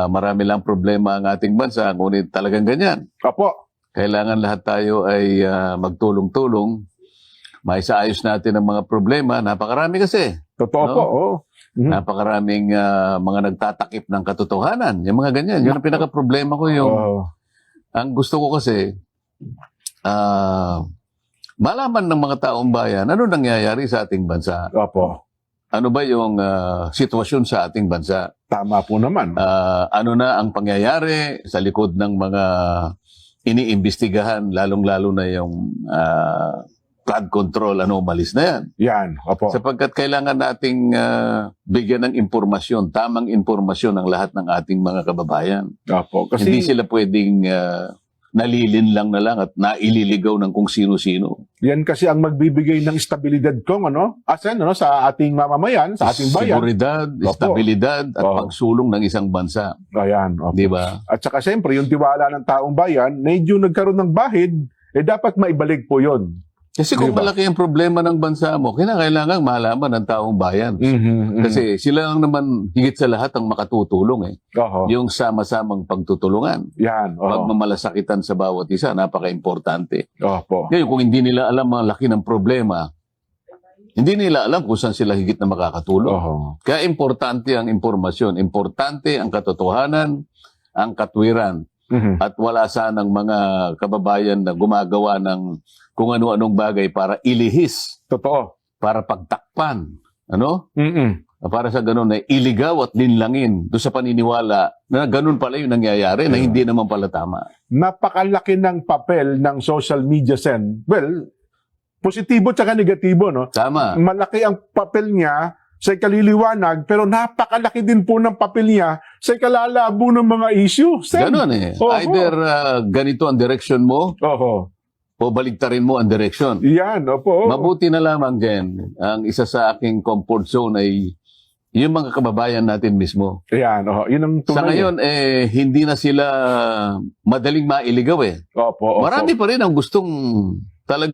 marami lang problema ang ating bansa, ngunit talagang ganyan. Opo. Kailangan lahat tayo ay magtulong-tulong, maisaayos natin ang mga problema. Napakarami kasi. Totoo No? po. Oh. Mhm. Napakaraming mga nagtatakip ng katotohanan. Yung mga ganyan. Yun ang pinaka-problema ko yung... Oh. Ang gusto ko kasi, malaman ng mga taong bayan, ano nangyayari sa ating bansa? Opo. Ano ba yung sitwasyon sa ating bansa? Tama po naman. Ano na ang pangyayari sa likod ng mga iniimbestigahan, lalong-lalo na yung flood control anomalies na yan. Yan. Opo. Sapagkat kailangan nating bigyan ng impormasyon, tamang impormasyon ng lahat ng ating mga kababayan. Opo. Kasi Hindi sila pwedeng nalilin lang na lang at naililigaw ng kung sino-sino. yan kasi ang magbibigay ng estabilidad kung sa ating mamamayan, sa ating bayan. Seguridad, Opo. estabilidad at Opo. pagsulong ng isang bansa. Ayan. Opo. Di ba? At saka siyempre, yung tiwala ng taong bayan, medyo nagkaroon ng bahid, dapat maibalik po yun. Kasi kung Di ba? malaki ang problema ng bansa mo, kinakailangan malaman ng taong bayan. Kasi sila lang naman higit sa lahat ang makatutulong eh. Oho. Yung sama-samang pagtutulungan. Yan. Oho. Pagmamalasakitan sa bawat isa, napaka-importante. Opo. Ngayon, kung hindi nila alam ang laki ng problema, hindi nila alam kung saan sila higit na makakatulong. Oho. Kaya importante ang impormasyon, importante ang katotohanan, ang katwiran. Mhm. At wala sanang mga kababayan na gumagawa ng kung ano-anong bagay para ilihis, Totoo. para pagtakpan, ano? Mm-mm. Para sa ganun na iligaw at linlangin doon sa paniniwala na ganun pala yung nangyayari na hindi naman pala tama. Napakalaki ng papel ng social media Well, positibo tsaka negatibo, no? Tama. Malaki ang papel niya sa ikaliliwanag, pero napakalaki din po ng papel niya sa ikalalabo ng mga issue. Sen. Ganun eh. Oho. Either ganito ang direction mo Oho. o baligtarin mo ang direction. Yan, opo. Mabuti na lamang din, ang isa sa aking comfort zone ay yung mga kababayan natin mismo. Yan, oho. Yun ang tunay. Sa ngayon, hindi na sila madaling mailigaw eh. Opo, opo. Marami pa rin ang gustong talagang